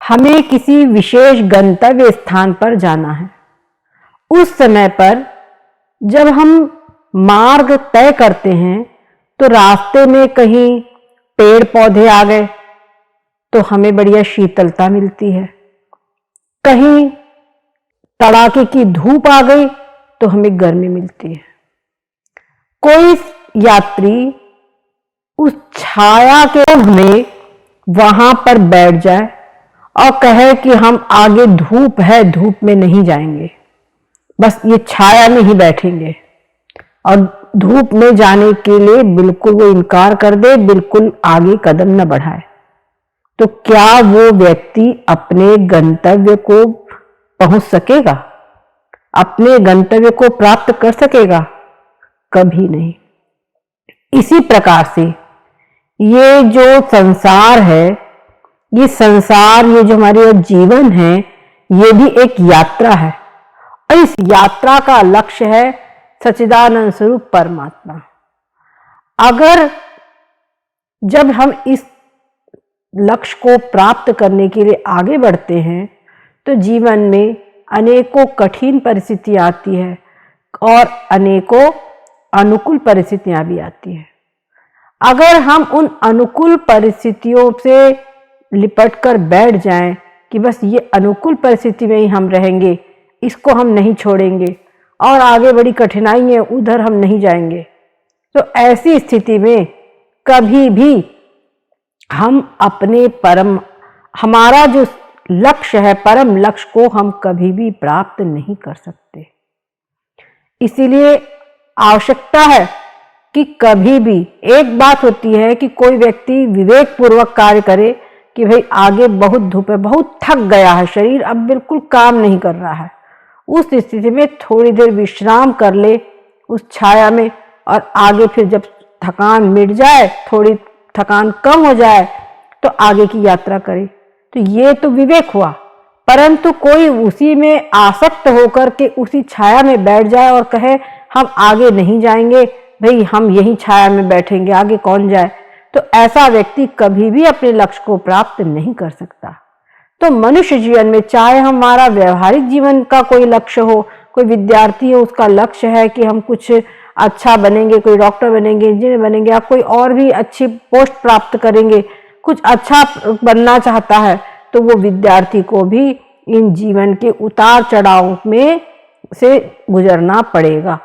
हमें किसी विशेष गंतव्य स्थान पर जाना है। उस समय पर जब हम मार्ग तय करते हैं तो रास्ते में कहीं पेड़ पौधे आ गए तो हमें बढ़िया शीतलता मिलती है, कहीं तड़ाके की धूप आ गई तो हमें गर्मी मिलती है। कोई यात्री उस छाया के में वहां पर बैठ जाए और कहे कि हम आगे धूप है, धूप में नहीं जाएंगे, बस ये छाया में ही बैठेंगे, और धूप में जाने के लिए बिल्कुल वो इनकार कर दे, बिल्कुल आगे कदम न बढ़ाए, तो क्या वो व्यक्ति अपने गंतव्य को पहुंच सकेगा? अपने गंतव्य को प्राप्त कर सकेगा? कभी नहीं। इसी प्रकार से ये जो संसार है, ये संसार, ये जो हमारे जीवन है, ये भी एक यात्रा है, और इस यात्रा का लक्ष्य है सच्चिदानंद स्वरूप परमात्मा। अगर जब हम इस लक्ष्य को प्राप्त करने के लिए आगे बढ़ते हैं तो जीवन में अनेकों कठिन परिस्थितियां आती है और अनेकों अनुकूल परिस्थितियां भी आती है। अगर हम उन अनुकूल परिस्थितियों से लिपट कर बैठ जाएं कि बस ये अनुकूल परिस्थिति में ही हम रहेंगे, इसको हम नहीं छोड़ेंगे, और आगे बड़ी कठिनाई है उधर हम नहीं जाएंगे, तो ऐसी स्थिति में कभी भी हम अपने हमारा जो लक्ष्य है, परम लक्ष्य को हम कभी भी प्राप्त नहीं कर सकते। इसीलिए आवश्यकता है कि कभी भी, एक बात होती है कि कोई व्यक्ति विवेक पूर्वक कार्य करे कि भाई आगे बहुत धूप है, बहुत थक गया है, शरीर अब बिल्कुल काम नहीं कर रहा है, उस स्थिति में थोड़ी देर विश्राम कर ले उस छाया में, और आगे फिर जब थकान मिट जाए, थोड़ी थकान कम हो जाए, तो आगे की यात्रा करे। तो ये तो विवेक हुआ। परंतु कोई उसी में आसक्त होकर के उसी छाया में बैठ जाए और कहे हम आगे नहीं जाएंगे, भाई हम यही छाया में बैठेंगे, आगे कौन जाए, तो ऐसा व्यक्ति कभी भी अपने लक्ष्य को प्राप्त नहीं कर सकता। तो मनुष्य जीवन में, चाहे हमारा व्यवहारिक जीवन का कोई लक्ष्य हो, कोई विद्यार्थी हो, उसका लक्ष्य है कि हम कुछ अच्छा बनेंगे, कोई डॉक्टर बनेंगे, इंजीनियर बनेंगे, या कोई और भी अच्छी पोस्ट प्राप्त करेंगे, कुछ अच्छा बनना चाहता है, तो वो विद्यार्थी को भी इन जीवन के उतार चढ़ाव में से गुजरना पड़ेगा।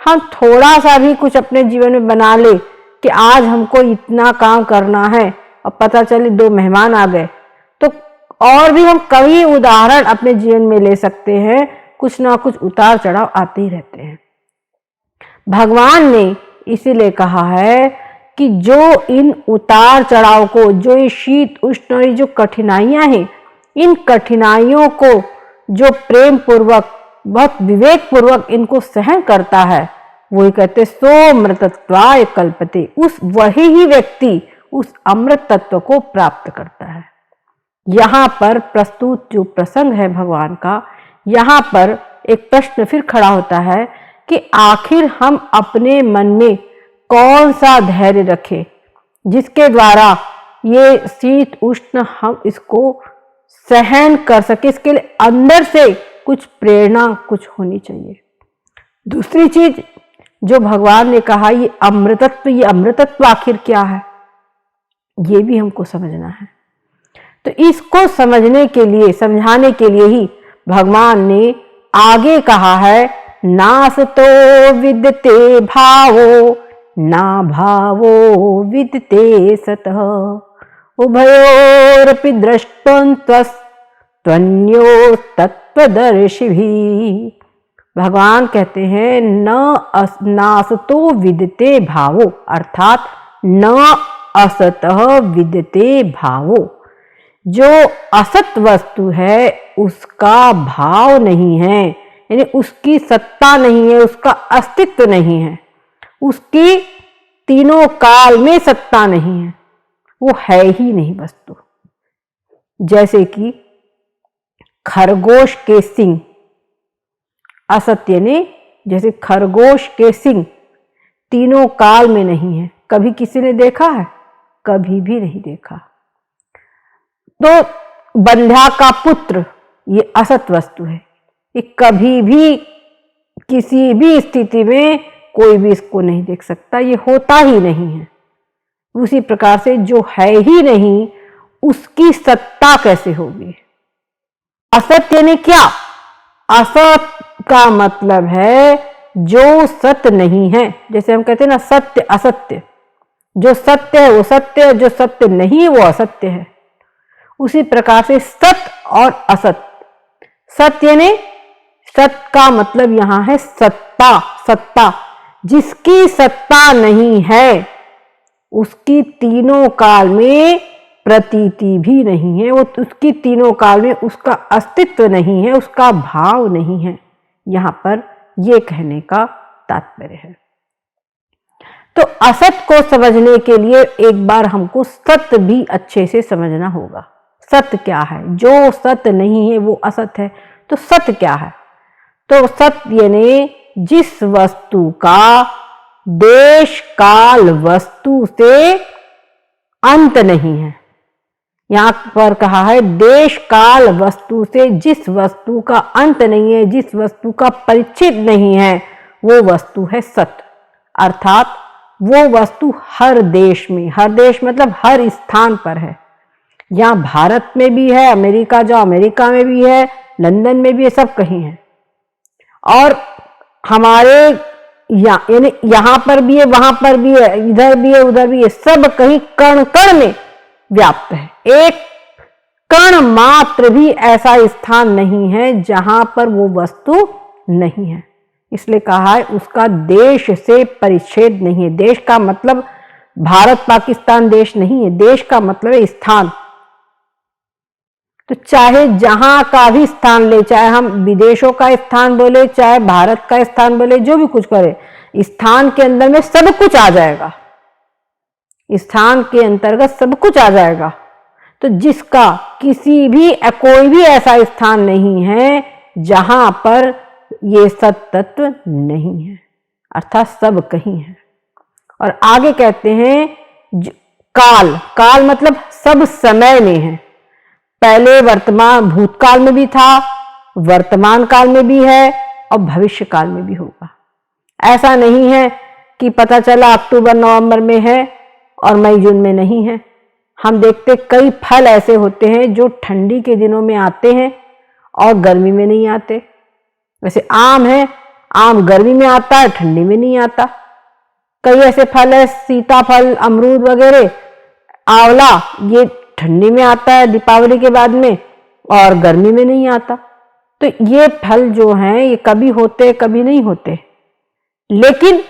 हम थोड़ा सा भी कुछ अपने जीवन में बना ले कि आज हमको इतना काम करना है, और पता चले 2 मेहमान आ गए, तो और भी हम कई उदाहरण अपने जीवन में ले सकते हैं, कुछ ना कुछ उतार चढ़ाव आते ही रहते हैं। भगवान ने इसीलिए कहा है कि जो इन उतार चढ़ाव को, जो ये शीत उष्ण और जो कठिनाइयां हैं, इन कठिनाइयों को जो प्रेम पूर्वक, बहुत विवेक पूर्वक इनको सहन करता है, वही कहते सोमृतत्वाय कल्पते, उस वही ही व्यक्ति उस अमृत तत्व को प्राप्त करता है। यहाँ पर प्रस्तुत जो प्रसंग है भगवान का, यहाँ पर एक प्रश्न फिर खड़ा होता है कि आखिर हम अपने मन में कौन सा धैर्य रखें जिसके द्वारा ये शीत उष्ण हम इसको सहन कर सके। इसके लिए अंदर से कुछ प्रेरणा, कुछ होनी चाहिए। दूसरी चीज जो भगवान ने कहा, ये अमृतत्व आखिर क्या है, ये भी हमको समझना है। तो इसको समझने के लिए, समझाने के लिए ही भगवान ने आगे कहा है, नासतो विद्यते भावो ना भावो विद्यते सतः उभयोरपि दृष्टवन्तस्त्वन्यो तत्त्वदर्शिभिः। भगवान कहते हैं नासतो विद्यते भावो, अर्थात न असतः विद्यते भावो। जो असत वस्तु है उसका भाव नहीं है, यानी उसकी सत्ता नहीं है, उसका अस्तित्व नहीं है, उसकी तीनों काल में सत्ता नहीं है, वो है ही नहीं वस्तु। जैसे कि खरगोश के सिंग, असत्य ने, जैसे खरगोश के सिंग तीनों काल में नहीं है। कभी किसी ने देखा है? कभी भी नहीं देखा। तो बंध्या का पुत्र, ये असत वस्तु है। ये कभी भी किसी भी स्थिति में कोई भी इसको नहीं देख सकता, ये होता ही नहीं है। उसी प्रकार से जो है ही नहीं उसकी सत्ता कैसे होगी? असत यानी क्या? असत का मतलब है जो सत्य नहीं है। जैसे हम कहते हैं ना, सत्य असत्य, जो सत्य है वो सत्य है, जो सत्य नहीं वो असत्य है। उसी प्रकार से सत्य और असत। सत्य यानी, सत्य का मतलब यहां है सत्ता। सत्ता, जिसकी सत्ता नहीं है उसकी तीनों काल में प्रतीति भी नहीं है, वो उसकी तीनों काल में उसका अस्तित्व नहीं है, उसका भाव नहीं है। यहां पर ये कहने का तात्पर्य है। तो असत को समझने के लिए एक बार हमको सत्य भी अच्छे से समझना होगा। सत्य क्या है? जो सत्य नहीं है वो असत है। तो सत्य क्या है? तो सत्य यानी जिस वस्तु का देश काल वस्तु से अंत नहीं है। यहां पर कहा है देश काल वस्तु से जिस वस्तु का अंत नहीं है, जिस वस्तु का परिच्छेद नहीं है, वो वस्तु है सत्य। अर्थात वो वस्तु हर देश में, हर देश मतलब हर स्थान पर है। यहाँ भारत में भी है, अमेरिका जाओ अमेरिका में भी है, लंदन में भी है, सब कहीं है। और हमारे यानी यहाँ पर भी है, वहां पर भी है, इधर भी है, उधर भी है, सब कहीं कण कण में व्याप्त है। एक कण मात्र भी ऐसा स्थान नहीं है जहां पर वो वस्तु नहीं है। इसलिए कहा है उसका देश से परिच्छेद नहीं है। देश का मतलब भारत पाकिस्तान देश नहीं है, देश का मतलब है स्थान। तो चाहे जहां का भी स्थान ले, चाहे हम विदेशों का स्थान बोले, चाहे भारत का स्थान बोले, जो भी कुछ करे, स्थान के अंदर में सब कुछ आ जाएगा। स्थान के अंतर्गत सब कुछ आ जाएगा। तो जिसका किसी भी कोई भी ऐसा स्थान नहीं है जहां पर ये सत्य तत्व नहीं है, अर्थात सब कहीं है। और आगे कहते हैं काल, काल मतलब सब समय में है। पहले वर्तमान भूतकाल में भी था, वर्तमान काल में भी है और भविष्य काल में भी होगा। ऐसा नहीं है कि पता चला अक्टूबर नवंबर में है और मई जून में नहीं है। हम देखते कई फल ऐसे होते हैं जो ठंडी के दिनों में आते हैं और गर्मी में नहीं आते। वैसे आम है, आम गर्मी में आता है, ठंडी में नहीं आता। कई ऐसे फल है, सीताफल, अमरूद वगैरह, आंवला, ये ठंडी में आता है दीपावली के बाद में और गर्मी में नहीं आता। तो ये फल जो हैं ये कभी होते कभी नहीं होते। लेकिन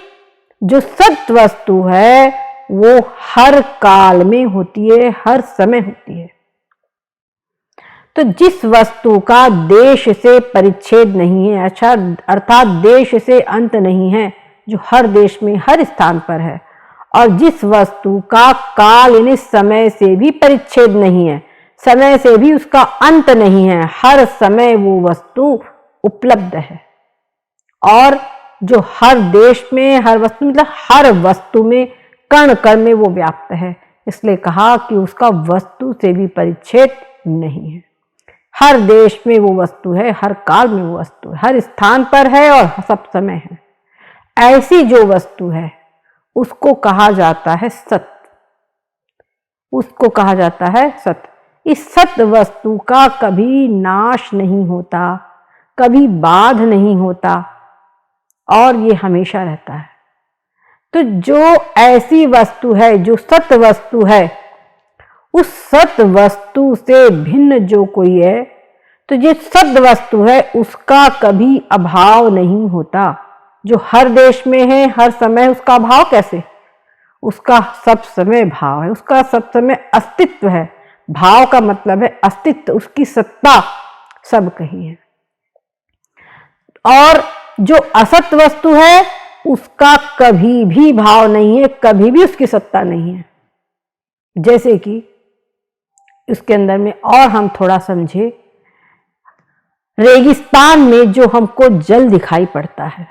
जो सत्य वस्तु है वो हर काल में होती है, हर समय होती है। तो जिस वस्तु का देश से परिच्छेद नहीं है, अच्छा अर्थात देश से अंत नहीं है, जो हर देश में हर स्थान पर है, और जिस वस्तु का काल यानी समय से भी परिच्छेद नहीं है, समय से भी उसका अंत नहीं है, हर समय वो वस्तु उपलब्ध है। और जो हर देश में, हर वस्तु मतलब हर वस्तु में, कण कण में वो व्याप्त है। इसलिए कहा कि उसका वस्तु से भी परिच्छेद नहीं है। हर देश में वो वस्तु है, हर काल में वो वस्तु है, हर स्थान पर है और सब समय है। ऐसी जो वस्तु है उसको कहा जाता है सत्य, उसको कहा जाता है सत्य। इस सत्य वस्तु का कभी नाश नहीं होता, कभी बाध नहीं होता और ये हमेशा रहता है। तो जो ऐसी वस्तु है, जो सत्य वस्तु है, उस सत्य वस्तु से भिन्न जो कोई है, तो ये सत्य वस्तु है उसका कभी अभाव नहीं होता। जो हर देश में है, हर समय, उसका अभाव कैसे? उसका सब समय भाव है, उसका सब समय अस्तित्व है। भाव का मतलब है अस्तित्व, उसकी सत्ता सब कहीं है। और जो असत वस्तु है उसका कभी भी भाव नहीं है, कभी भी उसकी सत्ता नहीं है। जैसे कि इसके अंदर में और हम थोड़ा समझे, रेगिस्तान में जो हमको जल दिखाई पड़ता है,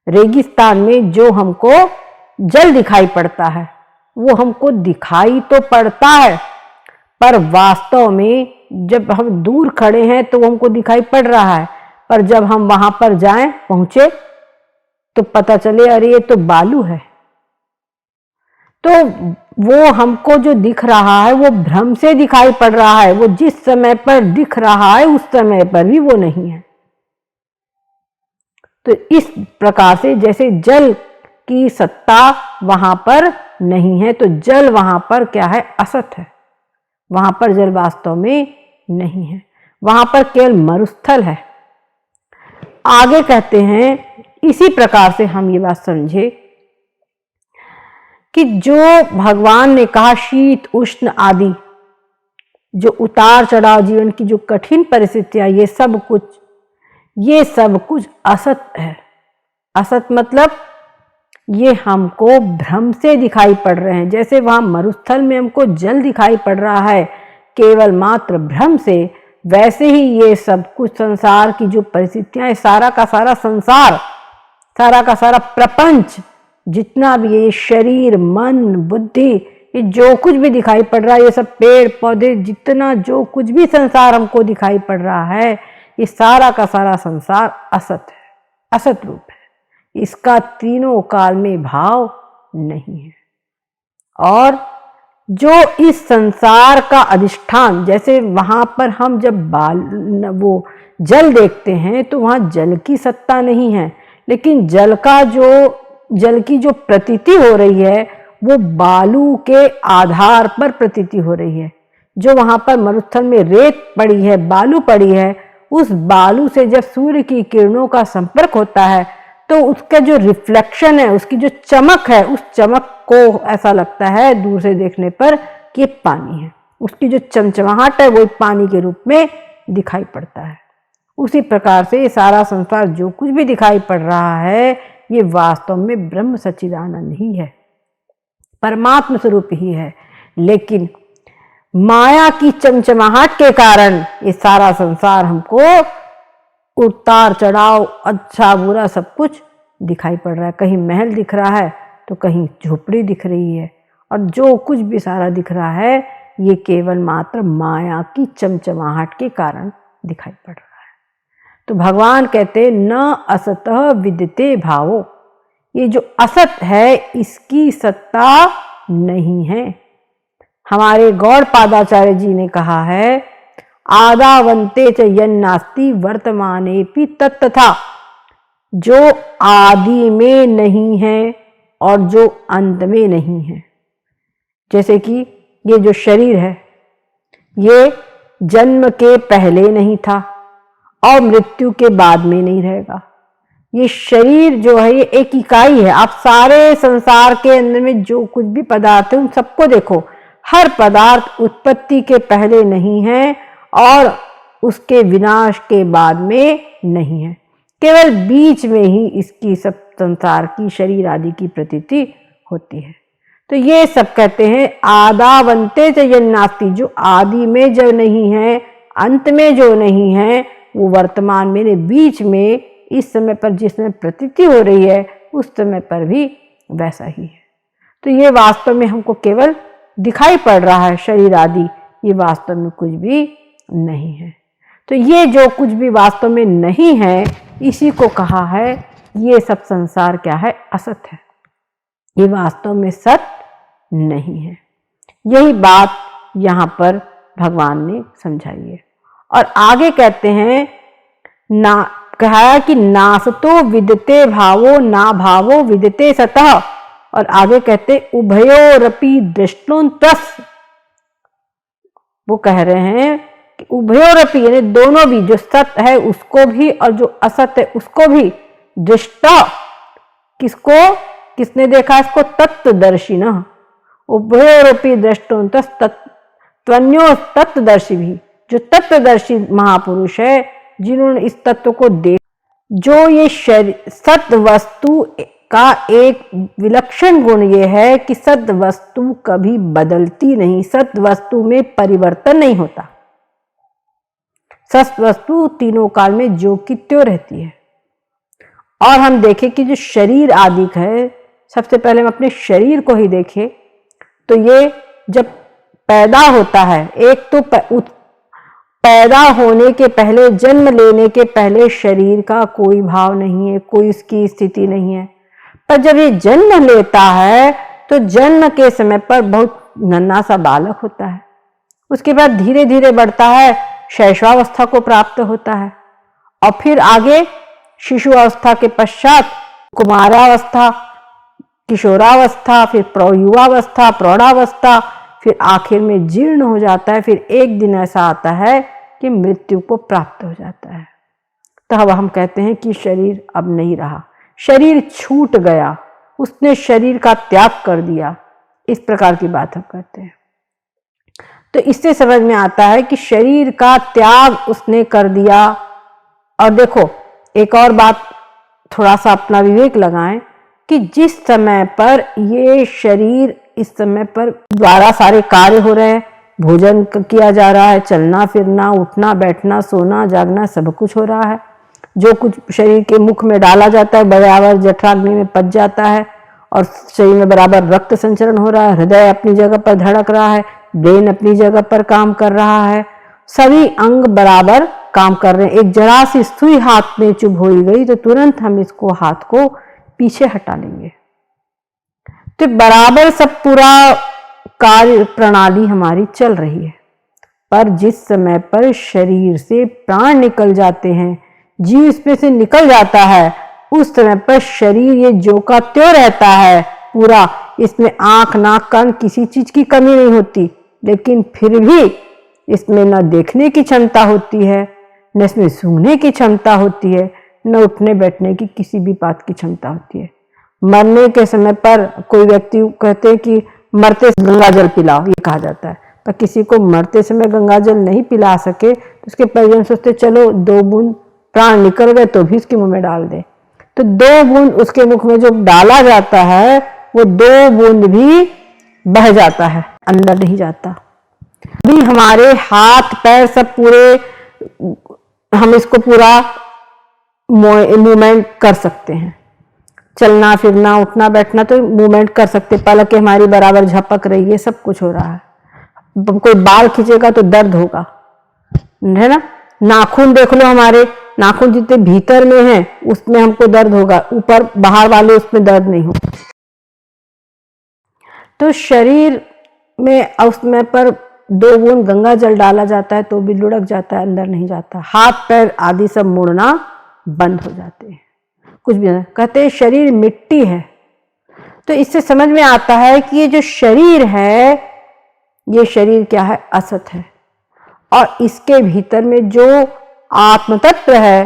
रेगिस्तान में जो हमको जल दिखाई पड़ता है, वो हमको दिखाई तो पड़ता है, पर वास्तव में जब हम दूर खड़े हैं तो हमको दिखाई पड़ रहा है, पर जब हम वहां पर जाएं, पहुंचे, तो पता चले अरे ये तो बालू है। तो वो हमको जो दिख रहा है वो भ्रम से दिखाई पड़ रहा है, वो जिस समय पर दिख रहा है उस समय पर भी वो नहीं है। तो इस प्रकार से जैसे जल की सत्ता वहां पर नहीं है, तो जल वहां पर क्या है, असत है। वहां पर जल वास्तव में नहीं है, वहां पर केवल मरुस्थल है। आगे कहते हैं, इसी प्रकार से हम ये बात समझे कि जो भगवान ने कहा शीत उष्ण आदि जो उतार चढ़ाव जीवन की जो कठिन परिस्थितियां, ये सब कुछ असत है। असत मतलब ये हमको भ्रम से दिखाई पड़ रहे हैं। जैसे वहां मरुस्थल में हमको जल दिखाई पड़ रहा है केवल मात्र भ्रम से, वैसे ही ये सब कुछ संसार की जो परिस्थितियां, सारा का सारा संसार, सारा का सारा प्रपंच, जितना भी ये शरीर, मन, बुद्धि, ये जो कुछ भी दिखाई पड़ रहा है, ये सब पेड़ पौधे, जितना जो कुछ भी संसार हमको दिखाई पड़ रहा है, ये सारा का सारा संसार असत है, असत रूप है। इसका तीनों काल में भाव नहीं है। और जो इस संसार का अधिष्ठान, जैसे वहां पर हम जब वो जल देखते हैं तो वहां जल की सत्ता नहीं है, लेकिन जल की जो प्रतीति हो रही है वो बालू के आधार पर प्रतीति हो रही है। जो वहां पर मरुस्थल में रेत पड़ी है, बालू पड़ी है, उस बालू से जब सूर्य की किरणों का संपर्क होता है तो उसका जो रिफ्लेक्शन है, उसकी जो चमक है, उस चमक को ऐसा लगता है दूर से देखने पर कि पानी है। उसकी जो चमचमाहट है वो पानी के रूप में दिखाई पड़ता है। उसी प्रकार से ये सारा संसार जो कुछ भी दिखाई पड़ रहा है, ये वास्तव में ब्रह्म सच्चिदानंद ही है, परमात्म स्वरूप ही है। लेकिन माया की चमचमाहट के कारण ये सारा संसार हमको उतार चढ़ाव, अच्छा बुरा सब कुछ दिखाई पड़ रहा है। कहीं महल दिख रहा है तो कहीं झोपड़ी दिख रही है, और जो कुछ भी सारा दिख रहा है ये केवल मात्र माया की चमचमाहट के कारण दिखाई पड़ रहा है। तो भगवान कहते न असतः विद्यते भावो, ये जो असत है इसकी सत्ता नहीं है। हमारे गौड़पादाचार्य जी ने कहा है, आदावंते च यन्नास्ति वर्तमानेपि तत्तथा, जो आदि में नहीं है और जो अंत में नहीं है। जैसे कि ये जो शरीर है ये जन्म के पहले नहीं था और मृत्यु के बाद में नहीं रहेगा। ये शरीर जो है ये एक इकाई है। आप सारे संसार के अंदर में जो कुछ भी पदार्थ है उन सबको देखो, हर पदार्थ उत्पत्ति के पहले नहीं है और उसके विनाश के बाद में नहीं है, केवल बीच में ही इसकी सब संसार की शरीर आदि की प्रतीति होती है। तो ये सब कहते हैं आदावंते च यन्नास्ति, जो आदि में जो नहीं है, अंत में जो नहीं है, वो वर्तमान में बीच में इस समय पर जिसमें प्रतीति हो रही है उस समय पर भी वैसा ही है। तो ये वास्तव में हमको केवल दिखाई पड़ रहा है शरीर आदि, ये वास्तव में कुछ भी नहीं है। तो ये जो कुछ भी वास्तव में नहीं है इसी को कहा है ये सब संसार क्या है, असत है, ये वास्तव में सत नहीं है। यही बात यहाँ पर भगवान ने समझाई है। और आगे कहते हैं ना, कहा कि नासतो विदते भावो ना भावो विदते सतः, और आगे कहते उभयोरपि दृष्टोन्तस, वो कह रहे हैं कि उभयोरपि यानी दोनों भी, जो सत है उसको भी और जो असत है उसको भी, दृष्टा किसको, किसने देखा इसको, तत्वदर्शिनः, उभयोरपि दृष्टोन्तस त्वन्यो तत्वदर्शी भी, जो तत्वदर्शी महापुरुष है जिन्होंने इस तत्व को देख, जो ये सत वस्तु का एक विलक्षण गुण ये है कि सत वस्तु कभी बदलती नहीं, सत वस्तु में परिवर्तन नहीं होता, सत वस्तु तीनों काल में जो की त्यों रहती है। और हम देखें कि जो शरीर आदि है, सबसे पहले हम अपने शरीर को ही देखें तो ये जब पैदा होता है, एक तो पैदा होने के पहले, जन्म लेने के पहले शरीर का कोई भाव नहीं है, कोई उसकी स्थिति नहीं है। पर जब ये जन्म लेता है तो जन्म के समय पर बहुत नन्हा सा बालक होता है, उसके बाद धीरे धीरे बढ़ता है, शैशवावस्था को प्राप्त होता है, और फिर आगे शिशु अवस्था के पश्चात कुमारावस्था, किशोरावस्था, फिर युवावस्था, प्रौढ़ावस्था, फिर आखिर में जीर्ण हो जाता है। फिर एक दिन ऐसा आता है कि मृत्यु को प्राप्त हो जाता है। तब हम कहते हैं कि शरीर अब नहीं रहा, शरीर छूट गया, उसने शरीर का त्याग कर दिया। इस प्रकार की बात हम करते हैं। तो इससे समझ में आता है कि शरीर का त्याग उसने कर दिया। और देखो एक और बात, थोड़ा सा अपना विवेक लगाएं कि जिस समय पर ये शरीर, इस समय पर द्वारा सारे कार्य हो रहे हैं, भोजन किया जा रहा है, चलना फिरना, उठना बैठना, सोना जागना, सब कुछ हो रहा है, जो कुछ शरीर के मुख में डाला जाता है बराबर जठराग्नि में पच जाता है, और शरीर में बराबर रक्त संचरण हो रहा है, हृदय अपनी जगह पर धड़क रहा है, ब्रेन अपनी जगह पर काम कर रहा है, सभी अंग बराबर काम कर रहे हैं। एक जरा सी सुई हाथ में चुभ हो गई तो तुरंत हम इसको हाथ को पीछे हटा लेंगे। तो बराबर सब पूरा कार्य प्रणाली हमारी चल रही है। पर जिस समय पर शरीर से प्राण निकल जाते हैं, जीव इसमें से निकल जाता है, उस समय पर शरीर ये जो का त्यों रहता है पूरा, इसमें आंख नाक कान किसी चीज की कमी नहीं होती, लेकिन फिर भी इसमें न देखने की क्षमता होती है, न इसमें सूंघने की क्षमता होती है, न उठने बैठने की किसी भी बात की क्षमता होती है। मरने के समय पर कोई व्यक्ति कहते हैं कि मरते गंगा जल पिलाओ, ये कहा जाता है, पर किसी को मरते समय गंगा जल नहीं पिला सके तो उसके परिजन सोचते चलो 2 बूंद प्राण निकल गए तो भी उसके मुंह में डाल दे। तो 2 बूंद उसके मुख में जो डाला जाता है वो 2 बूंद भी बह जाता है, अंदर नहीं जाता। भी हमारे हाथ पैर सब पूरे, हम इसको पूरा मूवमेंट कर सकते हैं, चलना फिरना उठना बैठना तो मूवमेंट कर सकते, पलक हमारी बराबर झपक रही है, सब कुछ हो रहा है। कोई बाल खींचेगा तो दर्द होगा, है ना। नाखून देख लो, हमारे नाखून जितने भीतर में हैं उसमें हमको दर्द होगा, ऊपर बाहर वाले उसमें दर्द नहीं होगा। तो शरीर में उसमें पर 2 बूंद गंगा जल डाला जाता है तो भी लुढ़क जाता है, अंदर नहीं जाता। हाथ पैर आदि सब मुड़ना बंद हो जाते हैं, कुछ भी नहीं। कहते हैं शरीर मिट्टी है। तो इससे समझ में आता है कि ये जो शरीर है, ये शरीर क्या है, असत है, और इसके भीतर में जो आत्म तत्व है,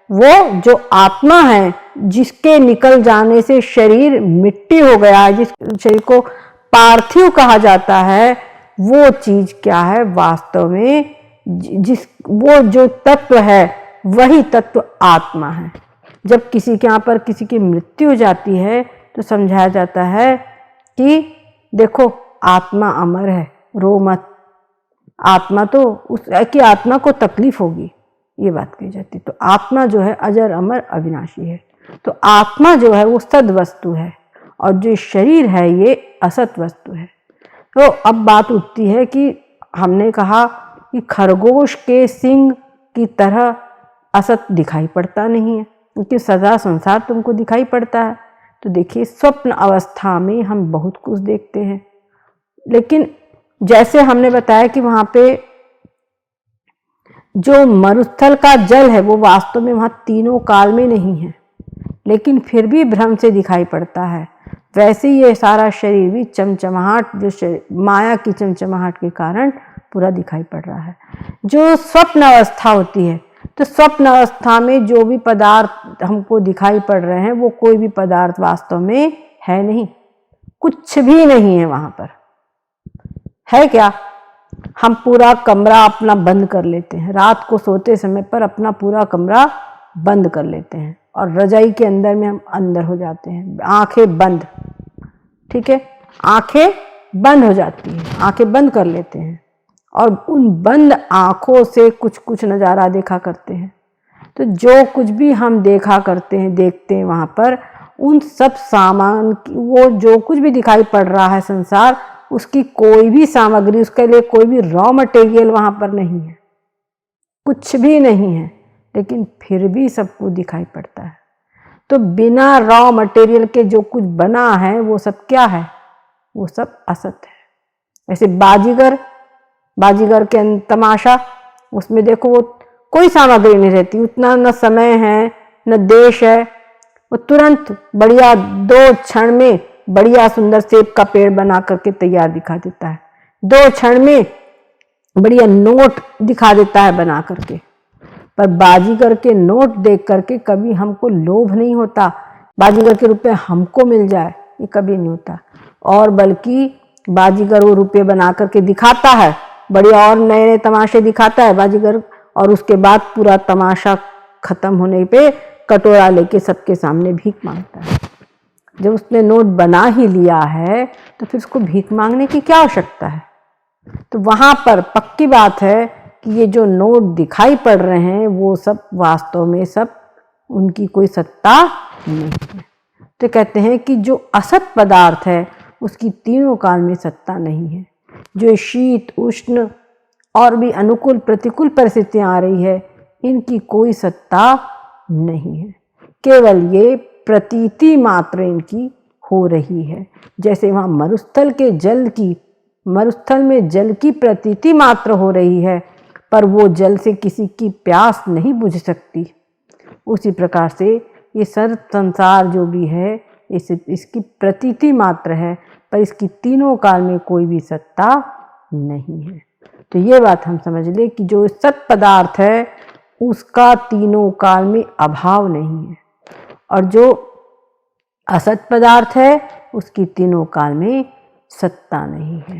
वो जो आत्मा है, जिसके निकल जाने से शरीर मिट्टी हो गया है, जिस शरीर को पार्थिव कहा जाता है, वो चीज क्या है वास्तव में, वो जो तत्व है वही तत्व आत्मा है। जब किसी के यहाँ पर किसी की मृत्यु हो जाती है तो समझाया जाता है कि देखो आत्मा अमर है, रो मत, आत्मा तो उसकी आत्मा को तकलीफ होगी, ये बात कही जाती। तो आत्मा जो है अजर अमर अविनाशी है। तो आत्मा जो है वो सद वस्तु है, और जो शरीर है ये असत वस्तु है। तो अब बात उठती है कि हमने कहा कि खरगोश के सिंग की तरह असत दिखाई पड़ता नहीं है, क्योंकि सदा संसार तुमको दिखाई पड़ता है। तो देखिए स्वप्न अवस्था में हम बहुत कुछ देखते हैं, लेकिन जैसे हमने बताया कि वहां पे जो मरुस्थल का जल है वो वास्तव में वहां तीनों काल में नहीं है, लेकिन फिर भी भ्रम से दिखाई पड़ता है। वैसे ये सारा शरीर भी चमचमाहट, जो माया की चमचमाहट के कारण पूरा दिखाई पड़ रहा है। जो स्वप्न अवस्था होती है, तो स्वप्न अवस्था में जो भी पदार्थ हमको दिखाई पड़ रहे हैं वो कोई भी पदार्थ वास्तव में है नहीं, कुछ भी नहीं है वहां पर। है क्या? हम पूरा कमरा अपना बंद कर लेते हैं, रात को सोते समय पर अपना पूरा कमरा बंद कर लेते हैं और रजाई के अंदर में हम अंदर हो जाते हैं, आंखें बंद। ठीक है, आंखें बंद हो जाती हैं, आंखें बंद कर लेते हैं और उन बंद आंखों से कुछ कुछ नज़ारा देखा करते हैं। तो जो कुछ भी हम देखा करते हैं, देखते हैं वहाँ पर, उन सब सामान वो जो कुछ भी दिखाई पड़ रहा है संसार, उसकी कोई भी सामग्री, उसके लिए कोई भी रॉ मटेरियल वहाँ पर नहीं है, कुछ भी नहीं है, लेकिन फिर भी सबको दिखाई पड़ता है। तो बिना रॉ मटेरियल के जो कुछ बना है वो सब क्या है? वो सब असत है। ऐसे बाजीगर, बाजीगर के तमाशा, उसमें देखो वो कोई सामग्री नहीं रहती, उतना न समय है न देश है, वो तुरंत बढ़िया 2 क्षण में बढ़िया सुंदर सेब का पेड़ बना करके तैयार दिखा देता है, 2 क्षण में बढ़िया नोट दिखा देता है बना करके। पर बाजीगर के नोट देख करके कभी हमको लोभ नहीं होता, बाजीगर के रुपए हमको मिल जाए, ये कभी नहीं होता। और बल्कि बाजीगर वो रुपए बना करके दिखाता है, बढ़िया और नए नए तमाशे दिखाता है बाजीगर, और उसके बाद पूरा तमाशा खत्म होने पे कटोरा लेके सबके सामने भीख मांगता है। जब उसने नोट बना ही लिया है तो फिर उसको भीख मांगने की क्या आवश्यकता है? तो वहां पर पक्की बात है कि ये जो नोट दिखाई पड़ रहे हैं वो सब वास्तव में सब उनकी कोई सत्ता नहीं है। तो कहते हैं कि जो असत पदार्थ है उसकी तीनों काल में सत्ता नहीं है। जो शीत उष्ण और भी अनुकूल प्रतिकूल परिस्थितियां आ रही है, इनकी कोई सत्ता नहीं है, केवल ये प्रतीति मात्र इनकी हो रही है। जैसे वहाँ मरुस्थल में जल की प्रतीति मात्र हो रही है, पर वो जल से किसी की प्यास नहीं बुझ सकती। उसी प्रकार से ये सर्व संसार जो भी है इसकी प्रतीति मात्र है, पर इसकी तीनों काल में कोई भी सत्ता नहीं है। तो ये बात हम समझ ले कि जो सत पदार्थ है उसका तीनों काल में अभाव नहीं है, और जो असत पदार्थ है उसकी तीनों काल में सत्ता नहीं है।